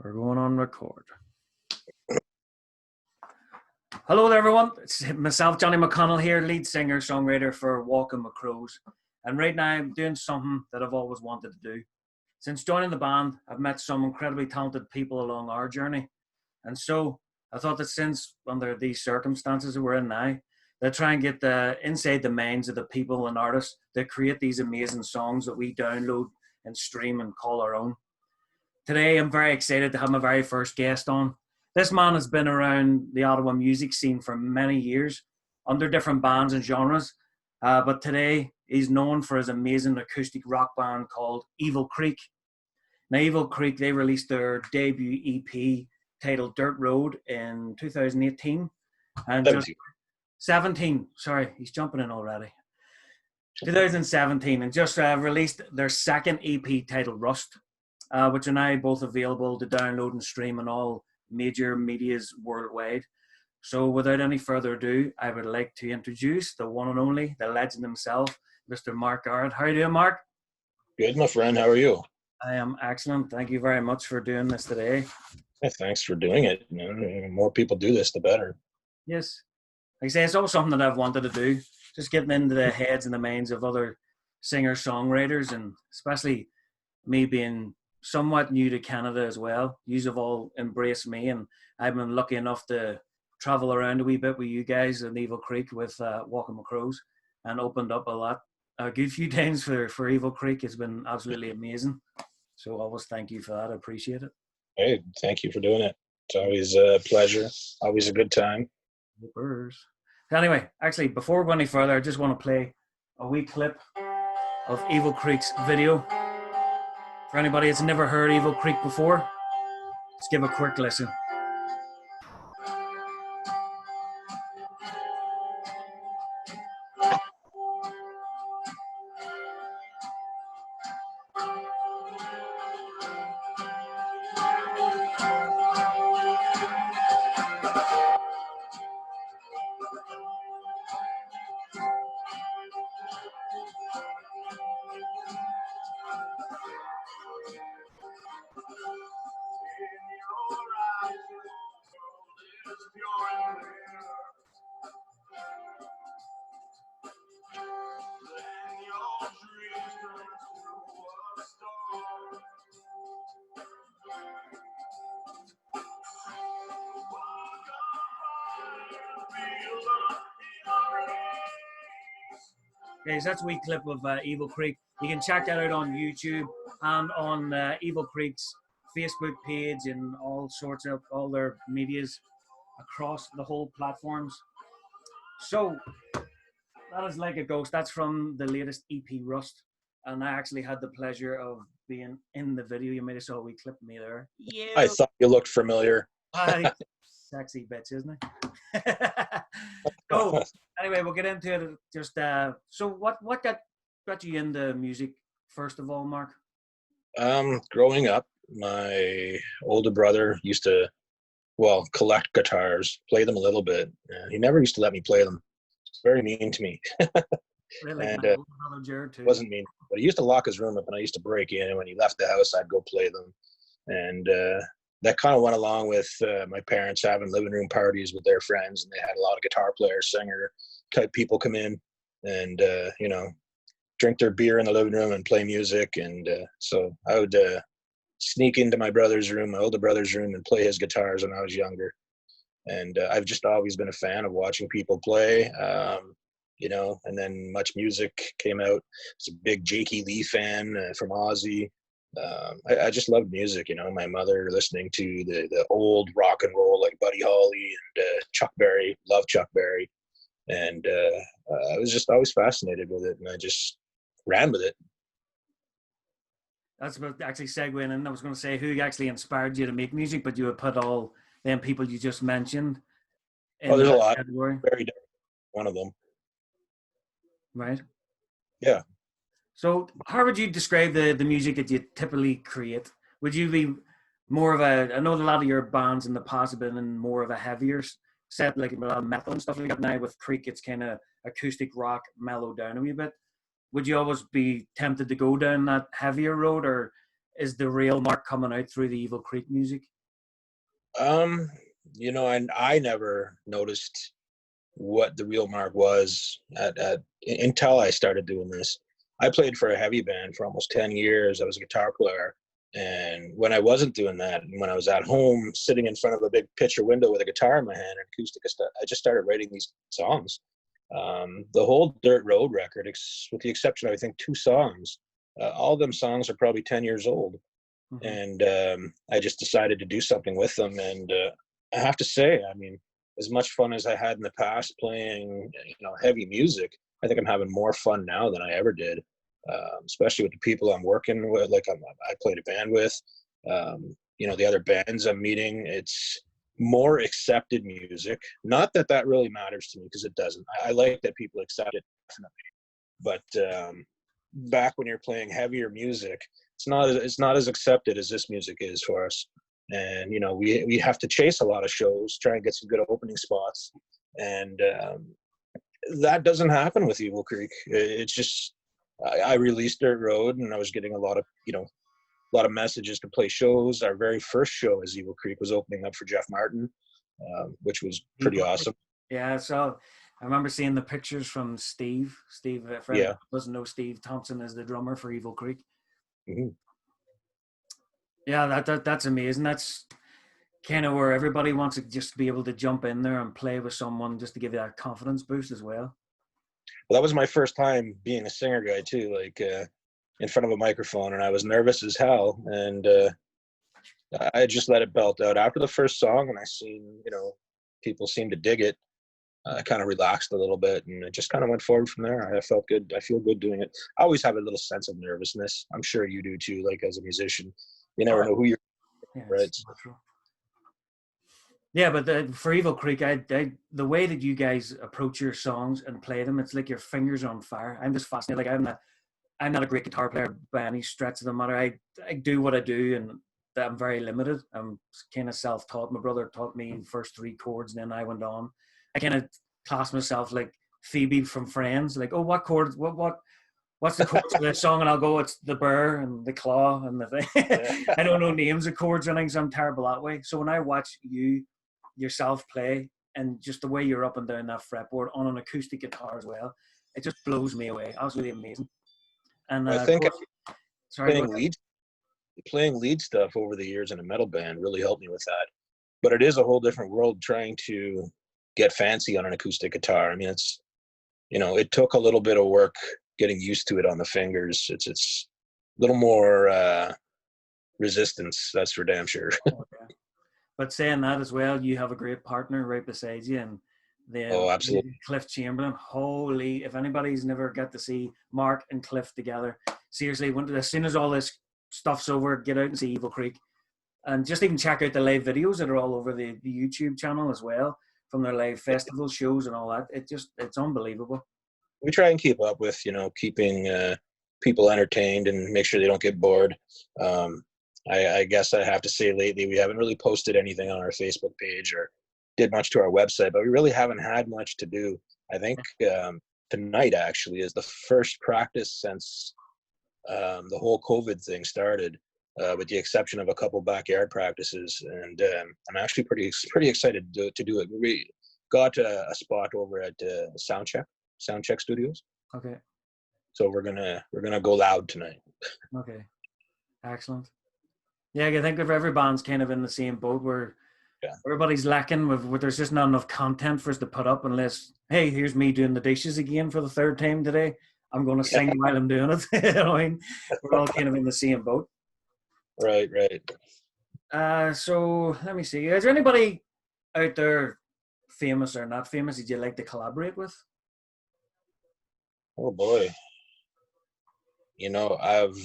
We're going on record. Hello there, everyone. It's myself, Johnny McConnell here, lead singer, songwriter for Walking with Crows. And right now I'm doing something that I've always wanted to do. Since joining the band, I've met some incredibly talented people along our journey. And so I thought that since under these circumstances that we're in now, that try and get inside the minds of the people and artists that create these amazing songs that we download and stream and call our own. Today, I'm very excited to have my very first guest on. This man has been around the Ottawa music scene for many years, under different bands and genres. But today, he's known for his amazing acoustic rock band called Evil Creek. Now, Evil Creek, they released their debut EP titled Dirt Road in 2018. And 17, sorry, he's jumping in already. 2017, and just released their second EP titled Rust, which are now both available to download and stream on all major medias worldwide. So without any further ado, I would like to introduce the one and only, the legend himself, Mr. Mark Garrod. How are you doing, Mark? Good, my friend. How are you? I am excellent. Thank you very much for doing this today. Yeah, thanks for doing it. The more people do this, the better. Yes. Like I say, it's always something that I've wanted to do, just getting into the heads and the minds of other singer-songwriters, and especially me being somewhat new to Canada as well. You have all embraced me, and I've been lucky enough to travel around a wee bit with you guys in Evil Creek with Walking with Crows, and opened up a lot. A good few times for Evil Creek. It's been absolutely amazing. So always thank you for that. I appreciate it. Hey, thank you for doing it. It's always a pleasure. Always a good time. Anyway, actually, before we go any further, I just want to play a wee clip of Evil Creek's video. For anybody that's never heard Evil Creek before, let's give a quick listen. Okay, so that's a wee clip of Evil Creek. You can check that out on YouTube and on Evil Creek's Facebook page and all sorts of all their medias across the whole platforms. So that is Like a Ghost. That's from the latest EP Rust, and I actually had the pleasure of being in the video. You might have saw a wee clip of me there. Yeah. I thought you looked familiar. Sexy bitch, isn't it? So anyway, we'll get into it. Just so what got you into music first of all, Mark? Growing up, my older brother used to collect guitars, play them a little bit, and he never used to let me play them. It's very mean to me. Really? And wasn't mean, but he used to lock his room up, and I used to break in, and when he left the house, I'd go play them. And that kind of went along with my parents having living room parties with their friends, and they had a lot of guitar players, singer type people come in and drink their beer in the living room and play music. And so I would sneak into my older brother's room, and play his guitars when I was younger. And I've just always been a fan of watching people play, and then Much Music came out. I was a big Jakey Lee fan from Ozzy. I just loved music, my mother listening to the old rock and roll like Buddy Holly and Chuck Berry, loved Chuck Berry. And I was just always fascinated with it, and I just ran with it. That's about actually segueing in. I was going to say who actually inspired you to make music, but you would put all them people you just mentioned in there's a lot. category. Very different. One of them. Right. Yeah. So how would you describe the music that you typically create? Would you be more of I know a lot of your bands in the past have been in more of a heavier set, like a lot of metal and stuff like that. Now with Creek, it's kind of acoustic rock, mellowed down a wee bit. Would you always be tempted to go down that heavier road, or is the real Mark coming out through the Evil Creek music? You know, and I never noticed what the real Mark was until I started doing this. I played for a heavy band for almost 10 years. I was a guitar player. And when I wasn't doing that, and when I was at home sitting in front of a big picture window with a guitar in my hand and acoustic, I just started writing these songs. The whole Dirt Road record, with the exception of, I think, 2 songs, all of them songs are probably 10 years old. Mm-hmm. And I just decided to do something with them. And I have to say, I mean, as much fun as I had in the past playing, heavy music, I think I'm having more fun now than I ever did, especially with the people I'm working with. Like I played a band with, the other bands I'm meeting. It's more accepted music. Not that that really matters to me, because it doesn't. I like that people accept it, definitely. But back when you're playing heavier music, it's not as accepted as this music is for us. And we have to chase a lot of shows, try and get some good opening spots, and that doesn't happen with Evil Creek. It's just I released Dirt Road, and I was getting a lot of messages to play shows. Our very first show as Evil Creek was opening up for Jeff Martin, which was pretty awesome. Yeah, so I remember seeing the pictures from Steve. Steve, if anyone doesn't know, Steve Thompson is the drummer for Evil Creek. Mm-hmm. Yeah, that's amazing. That's kind of where everybody wants to just be able to jump in there and play with someone, just to give you that confidence boost as well. Well, that was my first time being a singer guy too, like in front of a microphone, and I was nervous as hell. And I just let it belt out after the first song, and I seen people seemed to dig it. I kind of relaxed a little bit, and it just kind of went forward from there. I felt good. I feel good doing it. I always have a little sense of nervousness. I'm sure you do too. Like as a musician, you never know who you're. Yeah, right. Yeah, but for Evil Creek, the way that you guys approach your songs and play them, it's like your fingers are on fire. I'm just fascinated. Like I'm not a great guitar player by any stretch of the matter. I do what I do, and I'm very limited. I'm kind of self-taught. My brother taught me the first 3 chords, and then I went on. I kind of class myself like Phoebe from Friends. Like, oh, what chords? What's the chords for this song? And I'll go, it's the burr and the claw and the thing. I don't know names of chords or anything, so I'm terrible that way. So when I watch yourself play, and just the way you're up and down that fretboard on an acoustic guitar as well, it just blows me away. Absolutely amazing. And I think playing lead stuff over the years in a metal band really helped me with that. But it is a whole different world trying to get fancy on an acoustic guitar. I mean, it's it took a little bit of work getting used to it on the fingers. It's a little more resistance, that's for damn sure. But saying that as well, you have a great partner right beside you, and absolutely, Cliff Chamberlain. Holy! If anybody's never got to see Mark and Cliff together, seriously, as soon as all this stuff's over, get out and see Evil Creek, and just even check out the live videos that are all over the YouTube channel as well, from their live festival shows and all that. It's unbelievable. We try and keep up with keeping people entertained and make sure they don't get bored. I guess I have to say lately we haven't really posted anything on our Facebook page or did much to our website, but we really haven't had much to do. I think tonight actually is the first practice since the whole COVID thing started, with the exception of a couple backyard practices. And I'm actually pretty excited to do it. We got a spot over at Soundcheck Studios. Okay. So we're gonna go loud tonight. Okay. Excellent. Yeah, I think if every band's kind of in the same boat where everybody's lacking with there's just not enough content for us to put up, unless, hey, here's me doing the dishes again for the 3rd time today. I'm going to sing while I'm doing it. You know what I mean? We're all kind of in the same boat. Right. So let me see. Is there anybody out there, famous or not famous, that you'd like to collaborate with? Oh boy. I've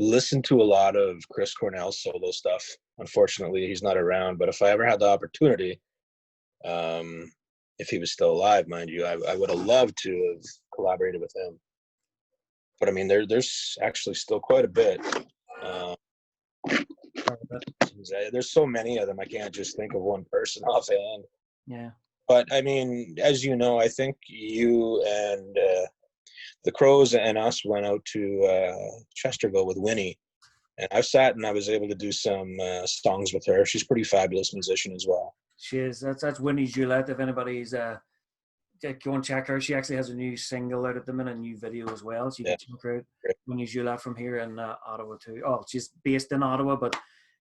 listened to a lot of Chris Cornell's solo stuff. Unfortunately, he's not around, but if I ever had the opportunity, if he was still alive, mind you, I would have loved to have collaborated with him. But I mean, there's actually still quite a bit. There's so many of them, I can't just think of one person offhand. Yeah. But I mean, as you know, I think you and the Crows and us went out to Chesterville with Winnie, and I've sat and I was able to do some songs with her. She's a pretty fabulous musician as well. She is. That's Winnie Gillette. If anybody's go and check her. She actually has a new single out at the minute, a new video as well. So you can check her out. Winnie Gillette from here in Ottawa too. Oh, she's based in Ottawa, but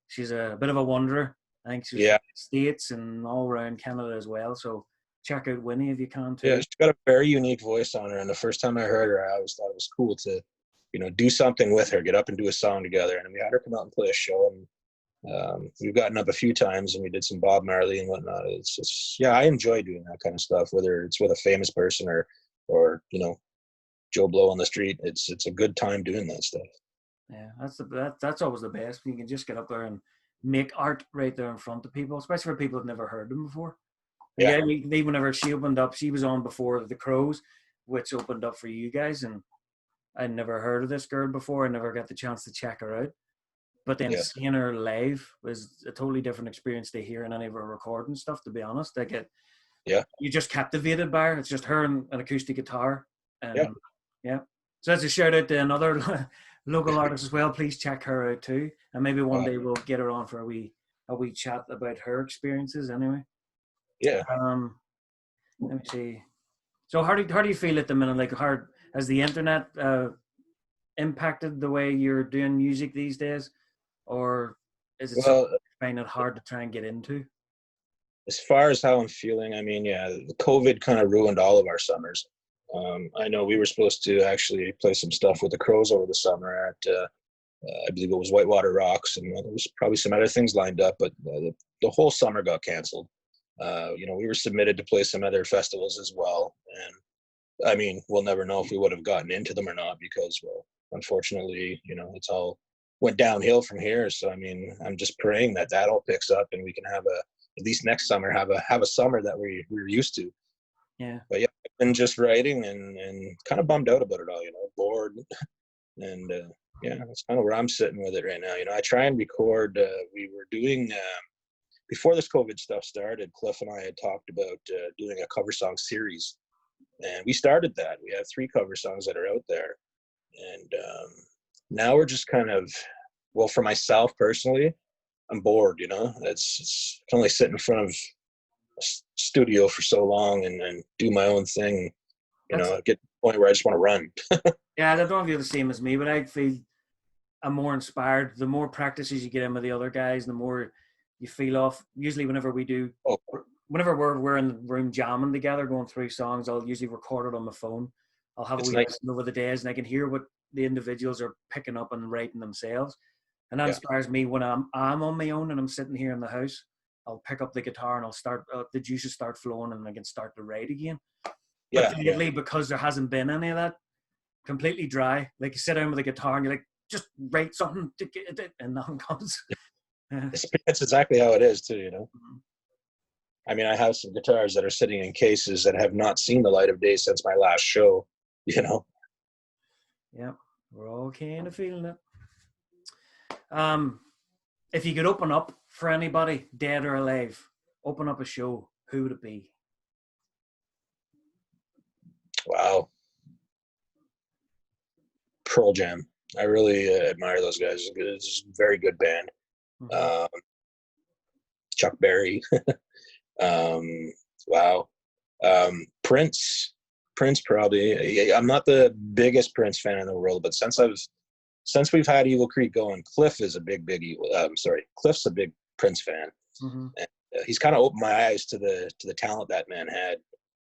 she's a bit of a wanderer. I think she's from the States and all around Canada as well. So check out Winnie if you can too. Yeah, she's got a very unique voice on her. And the first time I heard her, I always thought it was cool to, do something with her, get up and do a song together. And we had her come out and play a show. And we've gotten up a few times and we did some Bob Marley and whatnot. It's just, I enjoy doing that kind of stuff, whether it's with a famous person or Joe Blow on the street. It's a good time doing that stuff. Yeah, that's always the best. You can just get up there and make art right there in front of people, especially for people who've never heard them before. Yeah, whenever she opened up, she was on before the Crows, which opened up for you guys, and I'd never heard of this girl before. I never got the chance to check her out. But then seeing her live was a totally different experience to hearing any of her recording stuff, to be honest. You're just captivated by her. It's just her and an acoustic guitar. And so that's a shout out to another local artist as well. Please check her out too. And maybe one day we'll get her on for a wee chat about her experiences anyway. Yeah. Let me see. So how do you feel at the minute? Like, how has the internet impacted the way you're doing music these days? Or is it something you find it hard to try and get into? As far as how I'm feeling, I mean, the COVID kind of ruined all of our summers. I know we were supposed to actually play some stuff with the Crows over the summer at, I believe it was Whitewater Rocks, and there was probably some other things lined up, but the whole summer got canceled. We were submitted to play some other festivals as well. And I mean, we'll never know if we would have gotten into them or not because, well, unfortunately, it's all went downhill from here. So, I mean, I'm just praying that all picks up and we can have at least next summer, have a summer that we're used to. Yeah. But I've been just writing and kind of bummed out about it all, bored. And that's kind of where I'm sitting with it right now. I try and record, we were doing, before this COVID stuff started, Cliff and I had talked about doing a cover song series. And we started that. We have 3 cover songs that are out there. And now we're just kind of, well, for myself personally, I'm bored, it's can only sit in front of a studio for so long and do my own thing, get to the point where I just want to run. Yeah, I don't feel the same as me, but I feel I'm more inspired. The more practices you get in with the other guys, the more you feel off. Usually whenever we're in the room jamming together, going through songs, I'll usually record it on my phone. I'll have a wee listen over the days and I can hear what the individuals are picking up and writing themselves. And that inspires me when I'm on my own and I'm sitting here in the house. I'll pick up the guitar and I'll start, the juices start flowing and I can start to write again. But lately, because there hasn't been any of that, completely dry. Like you sit down with a guitar and you're like, just write something to get it, and nothing comes. That's exactly how it is too, Mm-hmm. I mean, I have some guitars that are sitting in cases that have not seen the light of day since my last show, Yeah, we're all kind of feeling it. If you could open up for anybody, dead or alive, open up a show, who would it be? Wow. Pearl Jam. I really admire those guys. It's a very good band. Mm-hmm. Chuck Berry. Wow. Prince probably. I'm not the biggest Prince fan in the world, but since we've had Eagle Creek going, Cliff is a big Cliff's a big Prince fan. Mm-hmm. And he's kind of opened my eyes to the talent that man had.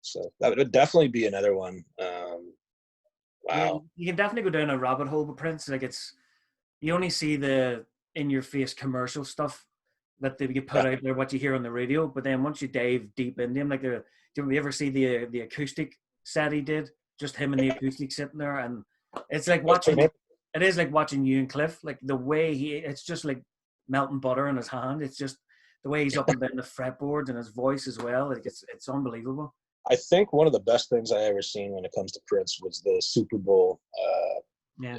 So that would definitely be another one. Wow. Yeah, you can definitely go down a rabbit hole with Prince. Like you only see the in-your-face commercial stuff that they get put out there, what you hear on the radio. But then once you dive deep into him, like do you ever see the acoustic set he did? Just him and the acoustic sitting there, and it's like watching. It is like watching you and Cliff. Like the way it's just like melting butter in his hand. It's just the way he's up and down the fretboards and his voice as well. Like it's unbelievable. I think one of the best things I ever seen when it comes to Prince was the Super Bowl. I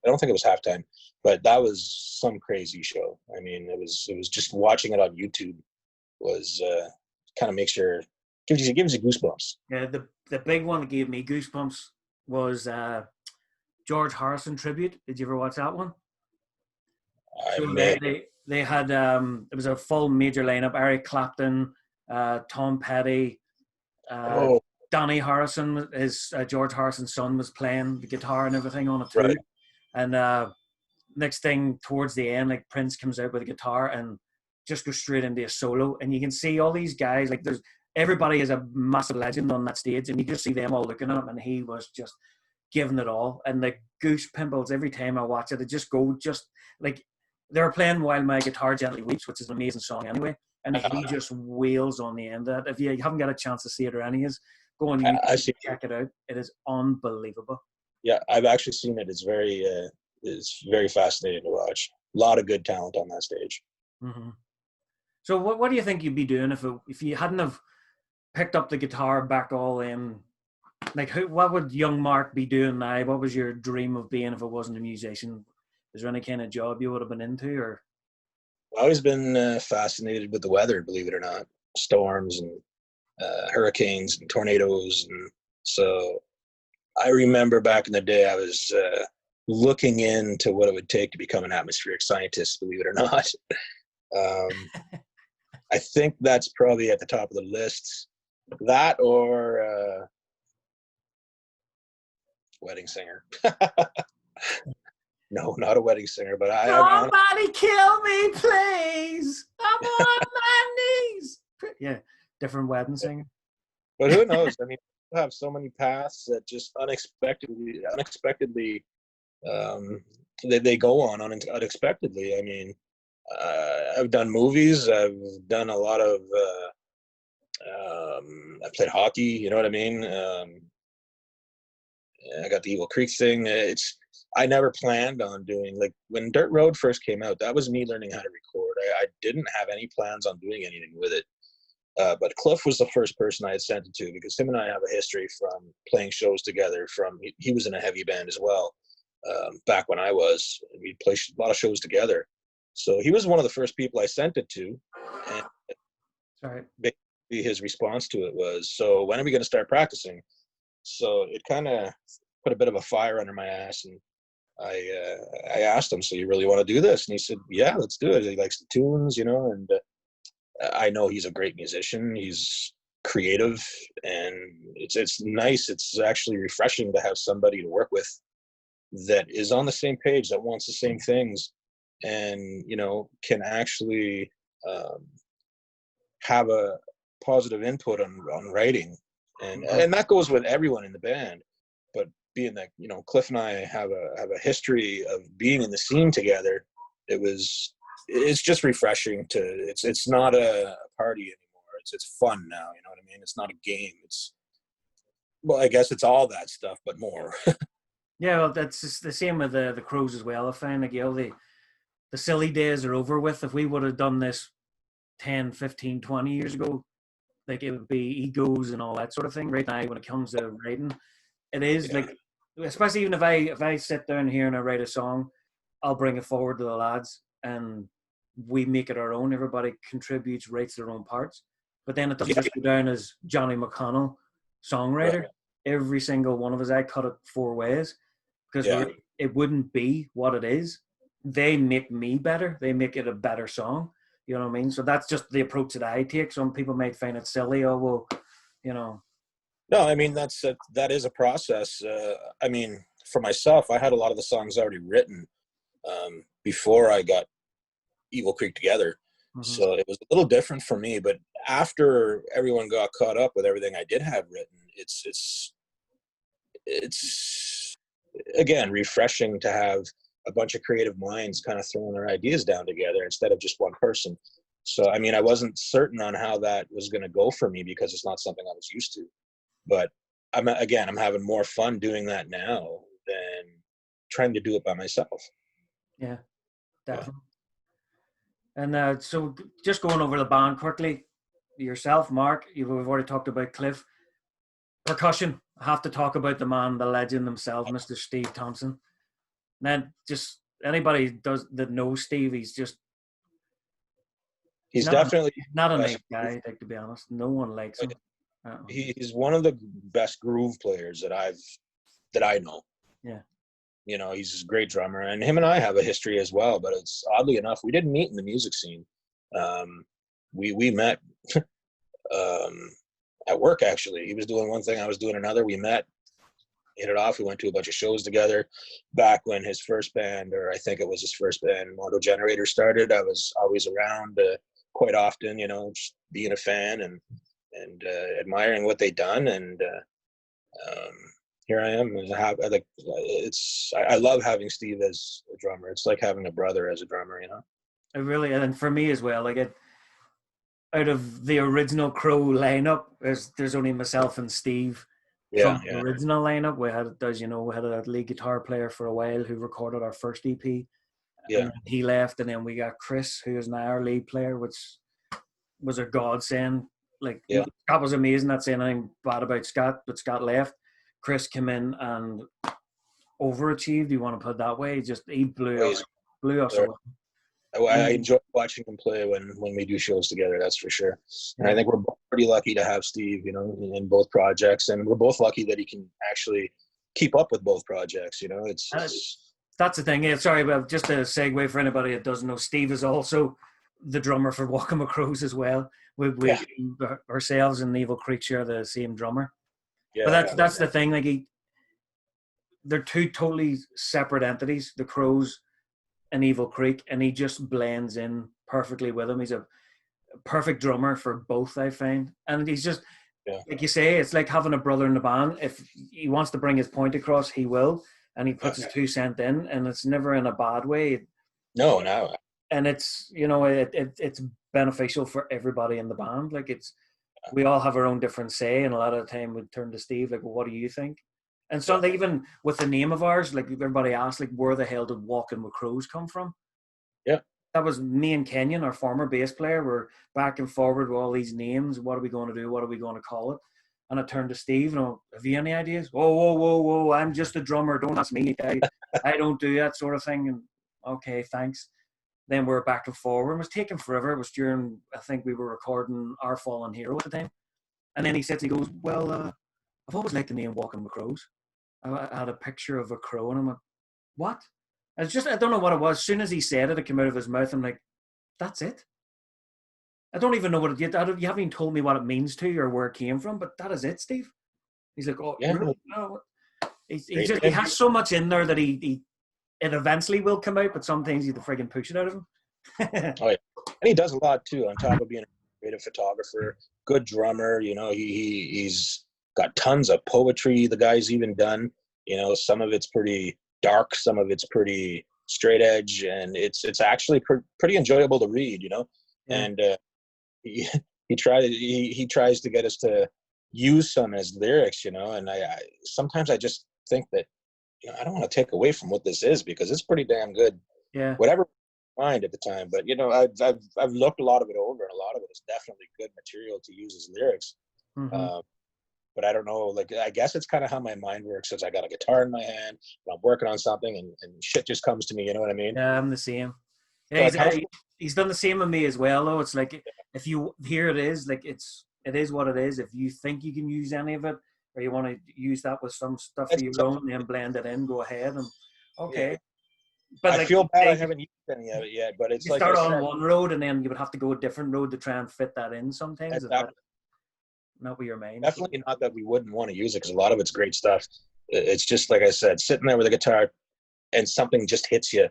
don't think it was halftime, but that was some crazy show. I mean, it was just watching it on YouTube was kind of gives you goosebumps. Yeah, the big one that gave me goosebumps was George Harrison tribute. Did you ever watch that one? I So may. they had it was a full major lineup: Eric Clapton, Tom Petty, uh, Oh, Danny Harrison, his George Harrison's son, was playing the guitar and everything on it too. right. And next thing towards the end, like Prince comes out with a guitar and just goes straight into a solo, and you can see all these guys, like there's everybody is a massive legend on that stage, and you just see them all looking at him, and he was just giving it all. And the goose pimples every time I watch it, it just go just like they were playing While My Guitar Gently Weeps, which is an amazing song anyway, and he just wails on the end of it. If you haven't got a chance to see it or any is, go on I YouTube, see. check it out. It is unbelievable. Yeah, I've actually seen it. It's very fascinating to watch. A lot of good talent on that stage. Mm-hmm. So what do you think you'd be doing if you hadn't have picked up the guitar back all in? Like, what would young Mark be doing now? What was your dream of being if it wasn't a musician? Is there any kind of job you would have been into, or? I've always been fascinated with the weather, believe it or not, storms and hurricanes and tornadoes, and so I remember back in the day I was looking into what it would take to become an atmospheric scientist, believe it or not. I think that's probably at the top of the list. That or wedding singer. No, not a wedding singer, but Somebody kill me, please. I'm on my knees. Yeah, different wedding singer. but who knows? I mean, you have so many paths that just unexpectedly, they go on unexpectedly. I mean, I've done movies. I've done a lot of. I played hockey. You know what I mean? I got the Evil Creek thing. I never planned on doing, like, when Dirt Road first came out. That was me learning how to record. I didn't have any plans on doing anything with it. But Cliff was the first person I had sent it to, because him and I have a history from playing shows together. He was in a heavy band as well, back when I was. We'd play a lot of shows together. So he was one of the first people I sent it to. And Sorry. basically his response to it was, "So when are we going to start practicing?" So it kind of put a bit of a fire under my ass, and I asked him, "So you really want to do this?" And he said, "Yeah, let's do it." He likes the tunes, you know, and I know he's a great musician. He's creative, and it's nice. It's actually refreshing to have somebody to work with that is on the same page, that wants the same things, and, you know, can actually have a positive input on writing. And that goes with everyone in the band. But being that, you know, Cliff and I have a history of being in the scene together, it's just refreshing to. It's not a party anymore. It's fun now. You know what I mean? It's not a game. Well, I guess it's all that stuff, but more. Yeah, well, that's just the same with the Crows as well. I find, like, you know, the silly days are over with. If we would have done this 10, 15, 20 years ago, like, it would be egos and all that sort of thing. Right now, when it comes to writing, it is Yeah. like, especially even if I sit down here and I write a song, I'll bring it forward to the lads and we make it our own. Everybody contributes, writes their own parts. But then it doesn't Yeah. just go down as Johnny McConnell, songwriter. Right. Every single one of us, I cut it 4 ways, because Yeah. it wouldn't be what it is. They make me better. They make it a better song. You know what I mean? So that's just the approach that I take. Some people might find it silly. Oh, well, you know. No, I mean, that is a process. I mean, for myself, I had a lot of the songs already written before I got Evil Creek together. Mm-hmm. So it was a little different for me. But after everyone got caught up with everything I did have written, it's again refreshing to have a bunch of creative minds kind of throwing their ideas down together instead of just one person. So, I mean, I wasn't certain on how that was going to go for me because it's not something I was used to. But I'm having more fun doing that now than trying to do it by myself. Yeah, definitely. And so just going over the band quickly, yourself, Mark, we've already talked about Cliff. Percussion, I have to talk about the man, the legend himself, Mr. Steve Thompson. Then just anybody that knows Steve, he's He's definitely not a the nice best. guy, like, to be honest. No one likes him. He's one of the best groove players that I've that I know. Yeah. He's a great drummer, and him and I have a history as well. But it's oddly enough, we didn't meet in the music scene. We met at work, actually. He was doing one thing, I was doing another. We met, hit it off. We went to a bunch of shows together back when his first band, or I think it was his first band, Mondo Generator, started. I was always around quite often, just being a fan and admiring what they'd done. And here I am. I love having Steve as a drummer. It's like having a brother as a drummer, It really, and for me as well, out of the original Crow lineup, there's only myself and Steve. From the original lineup, we had, as you know, we had a lead guitar player for a while who recorded our first EP. Yeah. And he left, and then we got Chris, who is now our lead player, which was a godsend. Scott was amazing. Not saying anything bad about Scott, but Scott left. Chris came in and overachieved. You want to put it that way? He blew us away. I enjoy watching him play when we do shows together, that's for sure. And I think we're both pretty lucky to have Steve, in both projects, and we're both lucky that he can actually keep up with both projects. That's the thing. Yeah, sorry, but just a segue for anybody that doesn't know, Steve is also the drummer for Walking with Crows as well. We ourselves and Evil Creek share the same drummer. Yeah, but that's the thing. They're two totally separate entities, the Crows and Evil Creek, and he just blends in perfectly with them. He's a perfect drummer for both, I find. And he's just, like you say, it's like having a brother in the band. If he wants to bring his point across, he will, and he puts his 2 cents in, and it's never in a bad way. No. And it's, it's beneficial for everybody in the band. We all have our own different say, and a lot of the time we turn to Steve, well, what do you think? And so even with the name of ours, everybody asks, where the hell did Walking with Crows come from? Yeah. That was me and Kenyon, our former bass player. We're back and forward with all these names. What are we going to do? What are we going to call it? And I turned to Steve, have you any ideas? Whoa. I'm just a drummer. Don't ask me. I don't do that sort of thing. And okay, thanks. Then we're back and forward. It was taking forever. It was during, I think we were recording Our Fallen Hero at the time. And then he goes, well, I've always liked the name Walking with Crows. I had a picture of a crow, and I'm like, what? I don't know what it was. As soon as he said it came out of his mouth. I'm like, that's it. I don't even know what you haven't even told me what it means to you or where it came from, but that is it, Steve. He's like, oh, yeah. Really? No. He has so much in there that it eventually will come out, but sometimes you have to friggin' push it out of him. Oh, yeah. And he does a lot too, on top of being a creative photographer, good drummer. He's got tons of poetry the guy's even done. Some of it's pretty dark, some of it's pretty straight edge, and it's actually pretty enjoyable to read. Yeah. And he tries to get us to use some as lyrics, and I sometimes I just think that I don't want to take away from what this is, because it's pretty damn good. Yeah. Whatever mind at the time, but I've looked a lot of it over, and a lot of it is definitely good material to use as lyrics. Mm-hmm. But I don't know, I guess it's kind of how my mind works, is I got a guitar in my hand, and I'm working on something, and shit just comes to me, you know what I mean? Yeah, I'm the same. Yeah, he's done the same with me as well, though. It's if you hear it is, it is what it is. If you think you can use any of it, or you want to use that with some stuff of your own and blend it in, go ahead. And okay. Yeah. But I feel bad I haven't used any of it yet, but it's you start on one road, and then you would have to go a different road to try and fit that in sometimes. Exactly. Not with your mind. Definitely not that we wouldn't want to use it, because a lot of it's great stuff. It's just, like I said, sitting there with a guitar and something just hits you,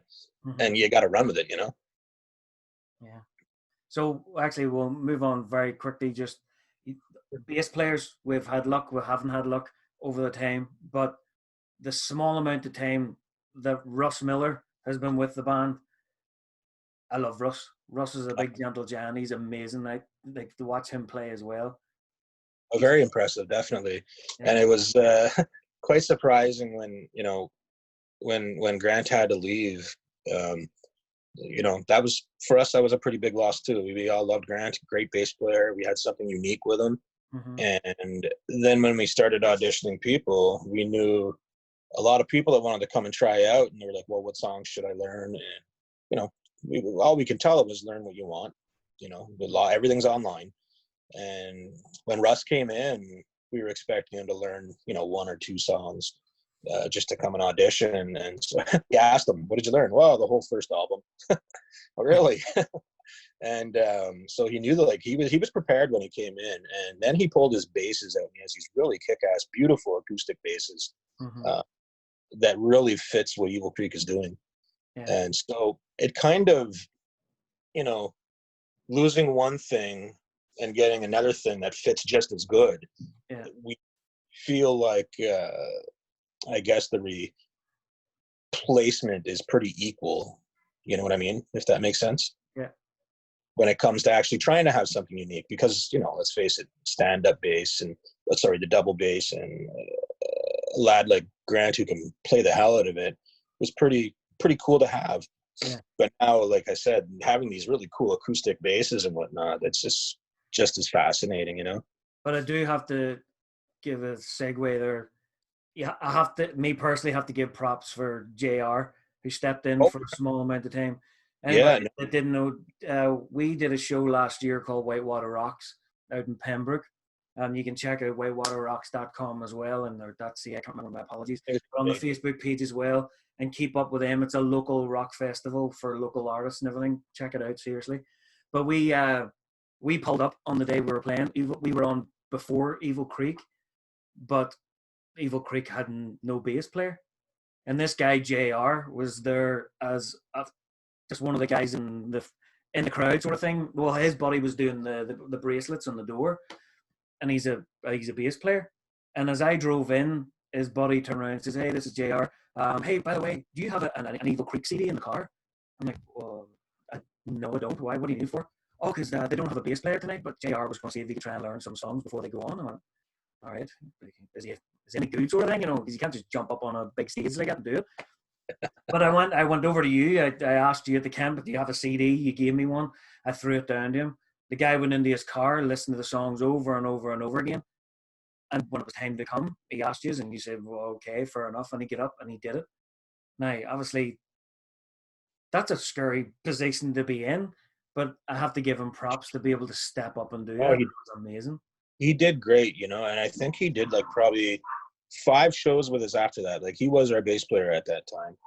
and you got to run with it, Yeah. So actually, we'll move on very quickly. Just the bass players, we've had luck, we haven't had luck over the time, but the small amount of time that Russ Miller has been with the band, I love Russ. Russ is a big gentle giant. He's amazing. I like to watch him play as well. Oh, very impressive, definitely. Yeah. And it was quite surprising when Grant had to leave. That was, for us, that was a pretty big loss too. We all loved Grant, great bass player. We had something unique with him. And then when we started auditioning people, we knew a lot of people that wanted to come and try out, and they were like, well, what songs should I learn? And all we could tell them was learn what you want. Everything's online. And when Russ came in, we were expecting him to learn 1 or 2 songs, just to come and audition. And so he asked him, "What did you learn?" "Well, the whole first album." "Oh, really?" And so he knew that, like, he was prepared when he came in, and then he pulled his basses out. And he has these really kick-ass, beautiful acoustic basses uh, that really fits what Evil Creek is doing. Yeah. And so it kind of, you know, losing one thing and getting another thing that fits just as good. Yeah. We feel like, I guess the replacement is pretty equal. You know what I mean? If that makes sense. Yeah. When it comes to actually trying to have something unique, because, you know, let's face it, stand-up bass and the double bass and a lad like Grant who can play the hell out of it was pretty cool to have. Yeah. But now, like I said, having these really cool acoustic basses and whatnot, it's just as fascinating, you know. But I do have to give a segue there. Yeah, I have to, me personally, have to give props for JR, who stepped in Oh, for a small amount of time. yeah, Anybody that didn't know, we did a show last year called Whitewater Rocks out in Pembroke. You can check out whitewaterrocks.com as well, and or .ca, I can't remember, my apologies. But on the Facebook page as well, and keep up with them. It's a local rock festival for local artists and everything. Check it out, seriously. But we pulled up on the day we were playing. We were on before Evil Creek, but Evil Creek had no bass player, and this guy JR was there as just one of the guys in the crowd, sort of thing. Well, his buddy was doing the bracelets on the door, and he's a bass player. And as I drove in, his buddy turned around and says, "Hey, this is JR. Hey, by the way, do you have an Evil Creek CD in the car?" I'm like, "Well, no, I don't. Why? What do you need for?" "Oh, because they don't have a bass player tonight, but JR was going to see if he could try and learn some songs before they go on." I went, "All right, is he any good, sort of thing, you know, because you can't just jump up on a big stage like that and do it." But I went over to you. I asked you at the camp, "Do you have a CD?" You gave me one. I threw it down to him. The guy went into his car, listened to the songs over and over and over again. And when it was time to come, he asked you, and you said, "Well, okay, fair enough." And he get up and he did it. Now, obviously, that's a scary position to be in, but I have to give him props to be able to step up and do it. Oh, It was amazing. he did great, you know, and I think he did like probably 5 shows with us after that. Like, he was our bass player at that time.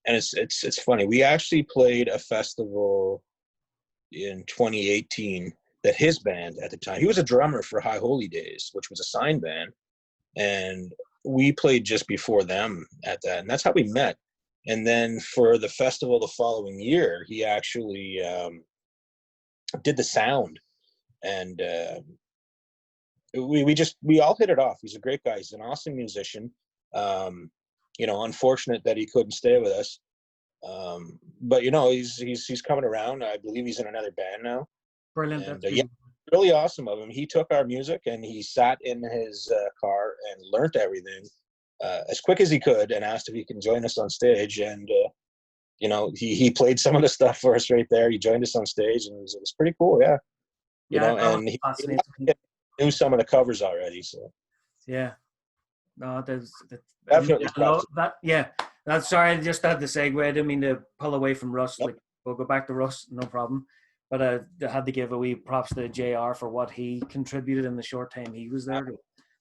And it's funny. We actually played a festival in 2018 that his band at the time, he was a drummer for High Holy Days, which was a sign band, and we played just before them at that, and that's how we met. And then for the festival the following year, he actually did the sound, and we all hit it off. He's a great guy. He's an awesome musician. You know, unfortunate that he couldn't stay with us. But you know, he's coming around. I believe he's in another band now. Brilliant. And That's yeah, good. really awesome of him. He took our music and he sat in his car and learnt everything as quick as he could, and asked if he can join us on stage. And you know, he played some of the stuff for us right there. He joined us on stage, and it was pretty cool. Yeah, you Yeah, know, that was and he fascinating. knew some of the covers already. So Yeah. No, definitely I love props. that. Yeah. That's sorry, I just had to segue. I didn't mean to pull away from Russ. Nope. Like, we'll go back to Russ, no problem. But I had to give a wee props to JR for what he contributed in the short time he was there.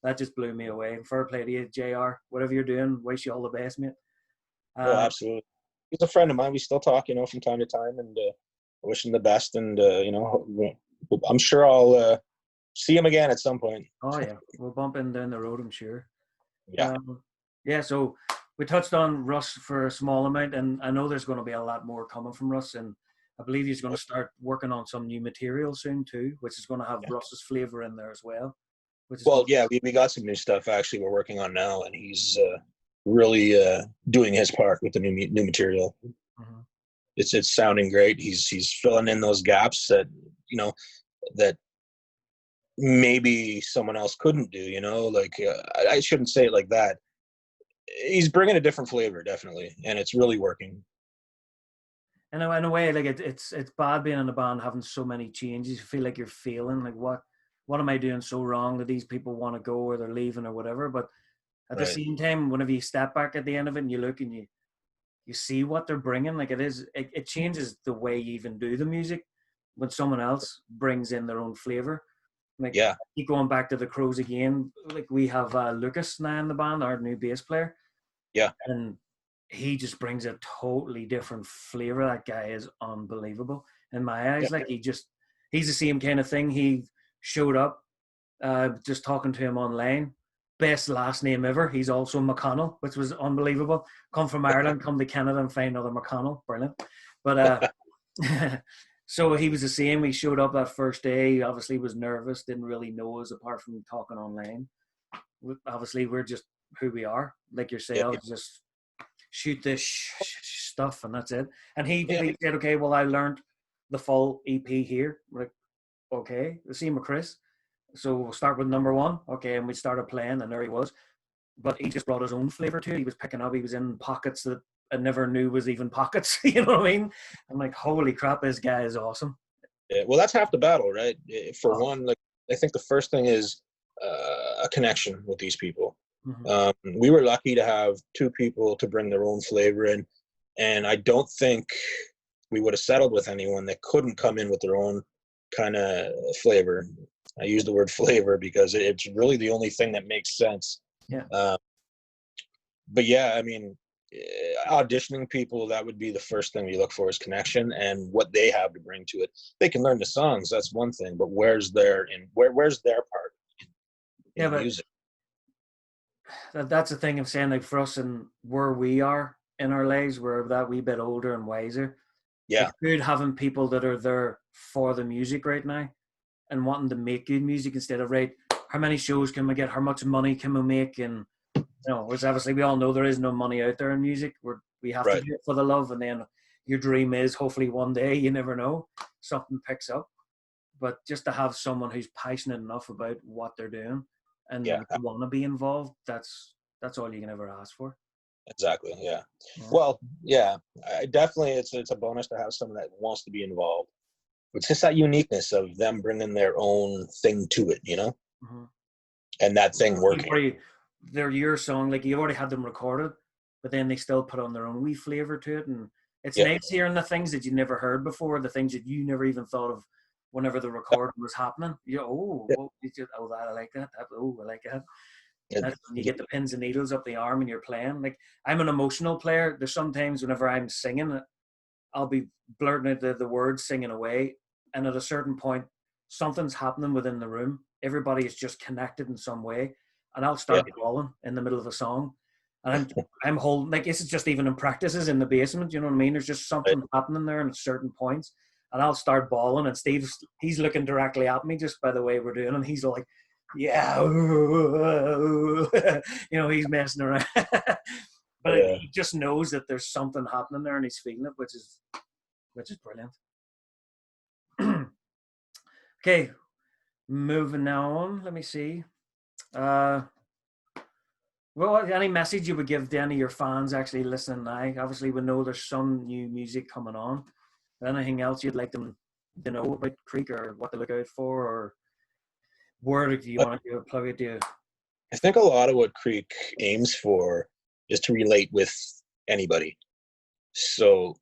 That just blew me away. Fair play to you, JR. Whatever you're doing, wish you all the best, mate. Oh, Um, absolutely. He's a friend of mine. We still talk, you know, from time to time, and I wish him the best. And you know, I'm sure I'll see him again at some point. oh yeah, we'll bump in down the road, I'm sure. Yeah. Yeah, so we touched on Russ for a small amount, and I know there's going to be a lot more coming from Russ, and I believe he's going to start working on some new material soon too, which is going to have Russ's flavor in there as well. Which is Well, going yeah, we got some new stuff actually we're working on now, and he's really doing his part with the new material. to, It's sounding great. He's filling in those gaps that, you know, that maybe someone else couldn't do. You know, like I shouldn't say it like that. He's bringing a different flavor, definitely, and it's really working. in a way, like it's bad being in a band having so many changes. You feel like you're failing. Like, what am I doing so wrong that these people want to go or they're leaving or whatever? But at the Right. same time, whenever you step back at the end of it and you look and you see what they're bringing, like it changes the way you even do the music when someone else brings in their own flavor. Like, Yeah. keep going back to the Crows again. Like, we have Lucas now in the band, our new bass player. Yeah. And he just brings a totally different flavor. That guy is unbelievable in my eyes. Yeah. Like, he's the same kind of thing. He showed up, just talking to him online. Best last name ever. He's also McConnell, which was unbelievable. Come from Ireland, come to Canada and find another McConnell. Brilliant. But so he was the same. He showed up that first day. He obviously was nervous, didn't really know us apart from talking online. Obviously, we're just who we are, like yourselves, Yeah. just shoot this stuff and that's it. And he Yeah. said, okay, well, I learned the full EP here. We're like, okay, the same with Chris. So we'll start with number one. Okay, and we started playing, and there he was. But he just brought his own flavor to it. He was picking up. He was in pockets that I never knew was even pockets. You know what I mean? I'm like, holy crap, this guy is awesome. Yeah. Well, that's half the battle, right? For one, like, I think the first thing is a connection with these people. Mm-hmm. We were lucky to have two people to bring their own flavor in, and I don't think we would have settled with anyone that couldn't come in with their own kind of flavor. I use the word flavor because it's really the only thing that makes sense. Yeah. But yeah, I mean, auditioning people, that would be the first thing we look for is connection and what they have to bring to it. They can learn the songs, that's one thing, but where's their part in But music? that's the thing of saying, like, for us and where we are in our lives, we're that wee bit older and wiser. Yeah. It's good having people that are there for the music right now and wanting to make good music instead of, right, how many shows can we get, how much money can we make, and which obviously we all know there is no money out there in music. We have to do it for the love, and then your dream is hopefully one day, you never know, something picks up. But just to have someone who's passionate enough about what they're doing and want to be involved, that's all you can ever ask for. Exactly. Yeah. Well, yeah, definitely it's a bonus to have someone that wants to be involved. It's just that uniqueness of them bringing their own thing to it, Mm-hmm. And that thing working. They're your song, like you already had them recorded, but then they still put on their own wee flavor to it, and it's nice hearing the things that you never heard before, the things that you never even thought of whenever the recording was happening. I like that. I like that. That's when you get the pins and needles up the arm and you're playing. Like, I'm an emotional player. There's sometimes whenever I'm singing, I'll be blurting out the words, singing away, and at a certain point, something's happening within the room. Everybody is just connected in some way, and I'll start bawling in the middle of a song, and I'm holding, like, this is just even in practices in the basement. You know what I mean? There's just something happening there at certain points, and I'll start bawling, and he's looking directly at me just by the way we're doing, and he's like, yeah, he's messing around. But he just knows that there's something happening there, and he's feeling it, which is brilliant. Okay, moving now on. Let me see. Well, any message you would give to any of your fans actually listening now? Obviously, we know there's some new music coming on. Anything else you'd like them to know about Creek, or what to look out for, or where do you want to plug it to? I think a lot of what Creek aims for is to relate with anybody. So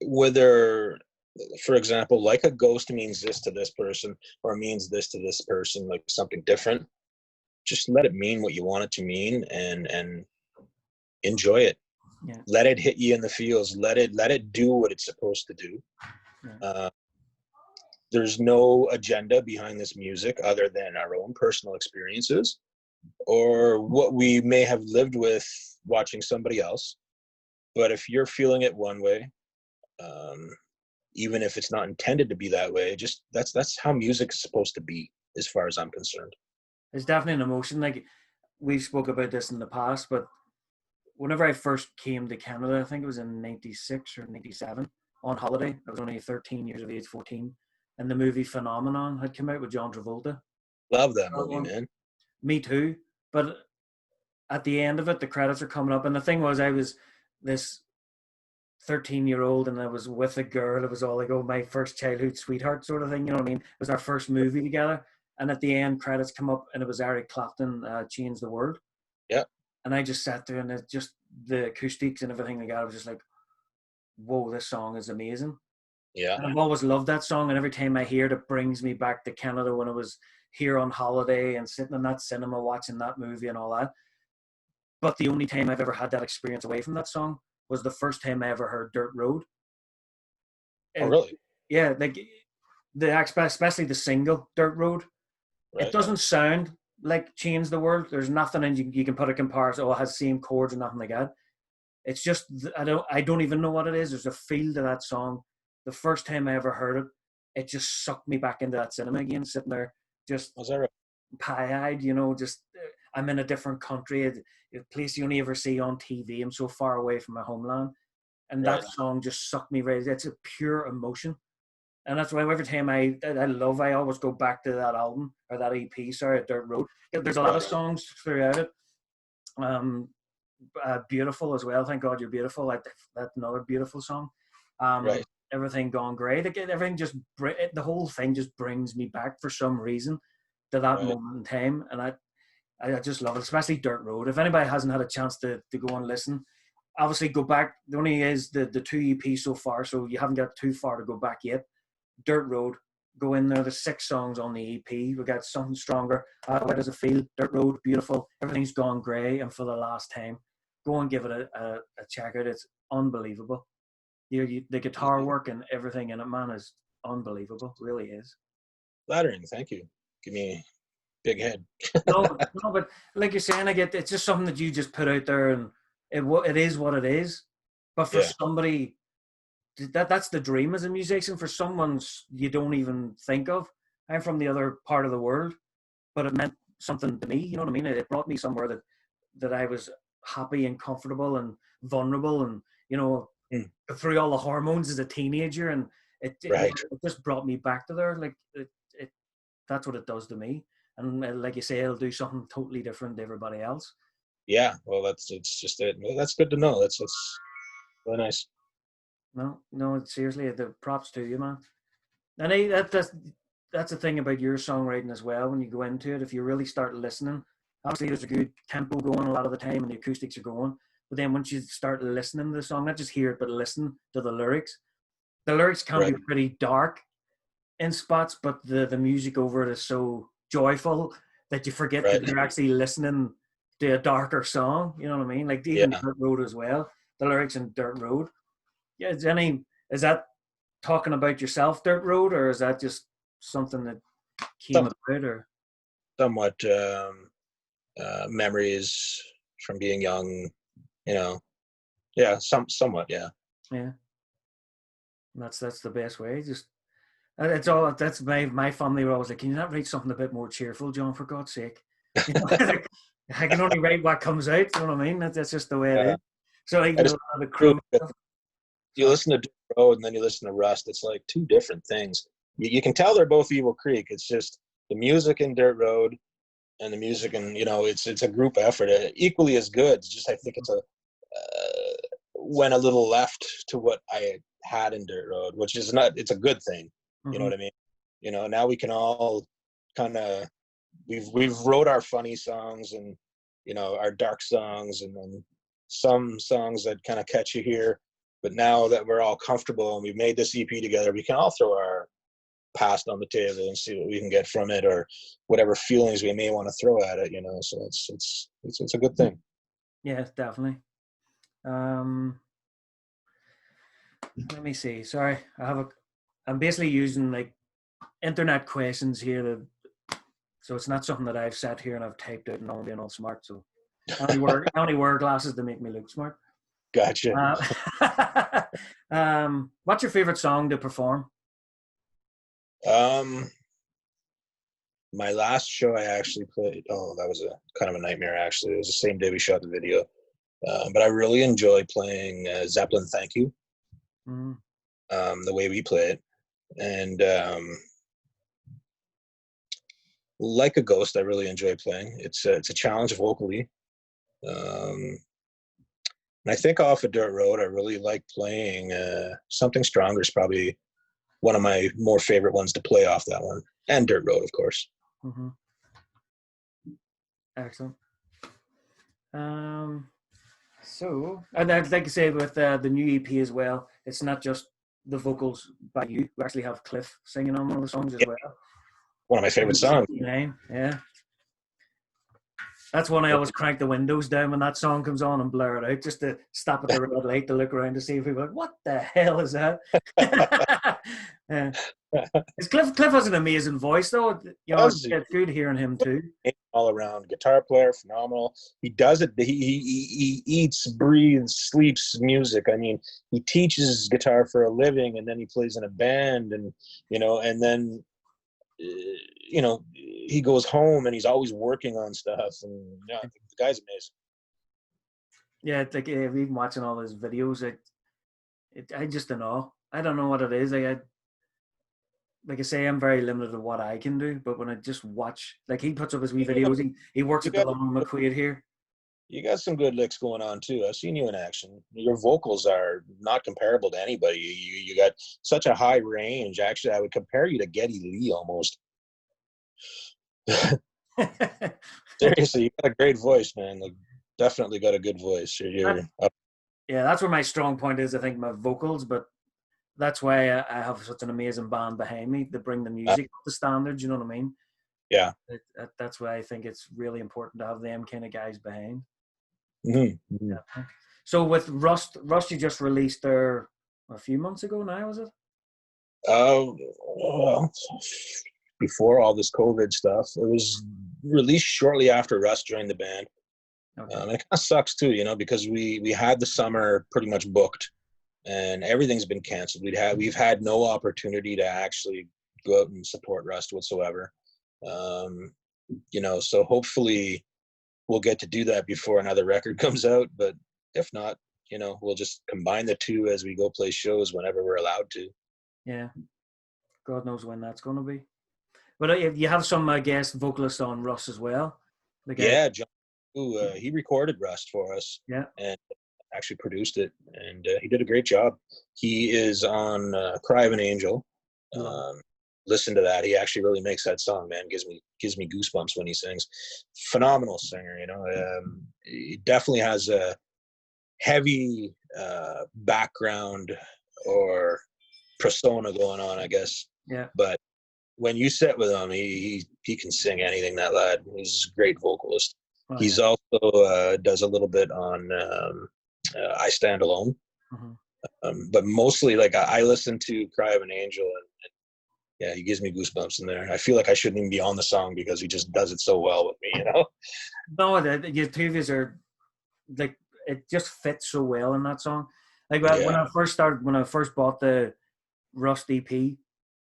whether, for example, like a ghost means this to this person or means this to this person, like something different, just let it mean what you want it to mean and enjoy it. Yeah. Let it hit you in the feels. Let it do what it's supposed to do. Yeah. There's no agenda behind this music other than our own personal experiences or what we may have lived with watching somebody else. But if you're feeling it one way, even if it's not intended to be that way, just that's how music is supposed to be, as far as I'm concerned. It's definitely an emotion. Like, we've spoke about this in the past, but whenever I first came to Canada, I think it was in 96 or 97, on holiday. I was only 13 years of age, 14. And the movie Phenomenon had come out with John Travolta. Love that movie, man. Me too. But at the end of it, the credits are coming up. And the thing was, I was this 13-year-old and I was with a girl. It was all like, oh, my first childhood sweetheart sort of thing. You know what I mean? It was our first movie together. And at the end, credits come up and it was Eric Clapton, Change the World. Yeah. And I just sat there and it just, the acoustics and everything like that, I was just like, whoa, this song is amazing. Yeah. And I've always loved that song. And every time I hear it, it brings me back to Canada when I was here on holiday and sitting in that cinema watching that movie and all that. But the only time I've ever had that experience away from that song was the first time I ever heard Dirt Road. Oh, really? Yeah, like especially the single Dirt Road. Right. It doesn't sound like Change the World. There's nothing, and you can put a comparison. Oh, it has the same chords and nothing like that. It's just I don't even know what it is. There's a feel to that song. The first time I ever heard it, it just sucked me back into that cinema again, sitting there just Was that right? pie-eyed. Just I'm in a different country, a place you only ever see on TV. I'm so far away from my homeland, and Right. that song just sucked me right. It's a pure emotion. And that's why every time I always go back to that album or that EP, Dirt Road. There's a lot of songs throughout it. Beautiful as well. Thank God You're Beautiful. That's another beautiful song. Right. Everything Gone Great. Everything the whole thing just brings me back for some reason to that moment in time. And I just love it, especially Dirt Road. If anybody hasn't had a chance to go and listen, obviously go back. The only is the 2 EPs so far, so you haven't got too far to go back yet. Dirt Road, go in there. There's 6 songs on the EP. We got Something Stronger, Where Does It Feel, Dirt Road, Beautiful, Everything's Gone Grey, and For the Last Time. Go and give it a check out. It's unbelievable. The guitar work and everything in it, man, is unbelievable. It really is. Flattering, thank you. Give me a big head. no, but like you're saying, it's just something that you just put out there, and it is what it is. But for somebody, that's the dream as a musician. For someone you don't even think of. I'm from the other part of the world, but it meant something to me. You know what I mean? It brought me somewhere that I was happy and comfortable and vulnerable, and through all the hormones as a teenager, and it just brought me back to there. Like it that's what it does to me. And like you say, it'll do something totally different to everybody else. Yeah, well, it's just it. That's good to know. That's really nice. No, seriously, the props to you, man. And that's the thing about your songwriting as well. When you go into it, if you really start listening, obviously there's a good tempo going a lot of the time, and the acoustics are going. But then once you start listening to the song, not just hear it, but listen to the lyrics can be pretty dark in spots, but the music over it is so joyful that you forget that you're actually listening to a darker song. You know what I mean? Like even Dirt Road as well. The lyrics in Dirt Road. Yeah, is that talking about yourself, Dirt Road, or is that just something that came about, or somewhat memories from being young, somewhat, yeah. And that's the best way. Just that's my family were always like, can you not write something a bit more cheerful, John, for God's sake? I can only write what comes out. You know what I mean? That's just the way it is. So like the crew. You listen to Dirt Road and then you listen to Rust. It's like 2 different things. You can tell they're both Evil Creek. It's just the music in Dirt Road and the music, and it's a group effort. Equally as good. It's just I think it's went a little left to what I had in Dirt Road, which is not. It's a good thing. Mm-hmm. You know what I mean? Now we can all kind of we've wrote our funny songs and our dark songs, and then some songs that kind of catch you here. But now that we're all comfortable and we've made this EP together, we can all throw our past on the table and see what we can get from it, or whatever feelings we may want to throw at it. So it's a good thing. Yeah, definitely. Let me see. Sorry, I'm basically using like internet questions here so it's not something that I've sat here and I've typed out and all being all smart. So I only wear glasses to make me look smart. Gotcha. What's your favorite song to perform? My last show I actually played, that was a kind of a nightmare actually. It was the same day we shot the video. But I really enjoy playing Zeppelin Thank You. The way we play it. And Like a Ghost, I really enjoy playing. It's a challenge vocally. And I think off of Dirt Road, I really like playing Something Stronger is probably one of my more favorite ones to play off that one. And Dirt Road, of course. Mm-hmm. Excellent. So, and I'd like to say with the new EP as well, it's not just the vocals by you. We actually have Cliff singing on one of the songs as well. One of my favorite songs. Yeah. That's when I always crank the windows down when that song comes on and blur it out just to stop at the red light to look around to see if people are like, what the hell is that? Yeah. Cliff has an amazing voice, though. You know, it's good hearing him too. All around guitar player, phenomenal. He does it. He eats, breathes, sleeps music. I mean, he teaches guitar for a living, and then he plays in a band, and and then he goes home and he's always working on stuff. And yeah, the guy's amazing. Yeah, it's like even watching all his videos, I just don't know. I don't know what it is. Like I say, I'm very limited to what I can do, but when I just watch, like he puts up his wee videos, he works at the Long McQuaid here. You got some good licks going on too. I've seen you in action. Your vocals are not comparable to anybody. You got such a high range. Actually, I would compare you to Geddy Lee almost. Seriously, you got a great voice, man. Like, definitely got a good voice. Yeah, that's where my strong point is. I think my vocals, but that's why I have such an amazing band behind me to bring the music up to standards. You know what I mean? Yeah. That's why I think it's really important to have them kind of guys behind. Mm-hmm. Yeah. So with Rust, you just released there a few months ago now, was it? Well, before all this COVID stuff, it was released shortly after Rust joined the band. Okay. It kind of sucks too, because we had the summer pretty much booked, and everything's been canceled. We've had no opportunity to actually go out and support Rust whatsoever. So hopefully we'll get to do that before another record comes out. But if not, we'll just combine the two as we go play shows whenever we're allowed to. Yeah. God knows when that's going to be. But you have some guest vocalists on Rust as well. Yeah, John, he recorded Rust for us. Yeah. And actually produced it, and he did a great job. He is on Cry of an Angel. Listen to that. He actually really makes that song, man. Gives me goosebumps when he sings. Phenomenal singer, he definitely has a heavy background or persona going on, I guess. Yeah. But when you sit with him, he can sing anything, that lad. He's a great vocalist. He's also does a little bit on I Stand Alone. Mm-hmm. But mostly, like, I listen to Cry of an Angel, and yeah, he gives me goosebumps in there. I feel like I shouldn't even be on the song because he just does it so well with me, No, your two of you are, like, it just fits so well in that song. Like, when I first bought the Rust EP,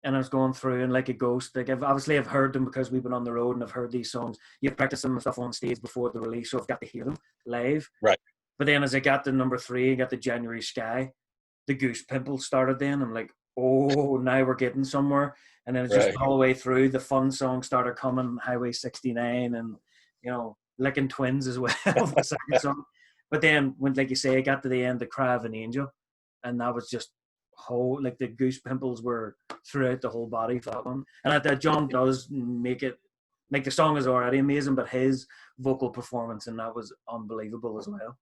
and I was going through and like a ghost, like I've heard them because we've been on the road and I've heard these songs. You've practiced them and stuff on stage before the release, so I've got to hear them live. Right. But then as I got to number 3, I got the January Sky, the Goose Pimples started then. I'm like, oh, now we're getting somewhere. And then it's just all the way through, the fun songs started coming, Highway 69 and, Licking Twins as well, the second song. But then when, like you say, I got to the end, the Cry of an Angel, and that was just like the Goose Pimples were throughout the whole body for that one. And that John does make it, like, the song is already amazing, but his vocal performance in that was unbelievable as well.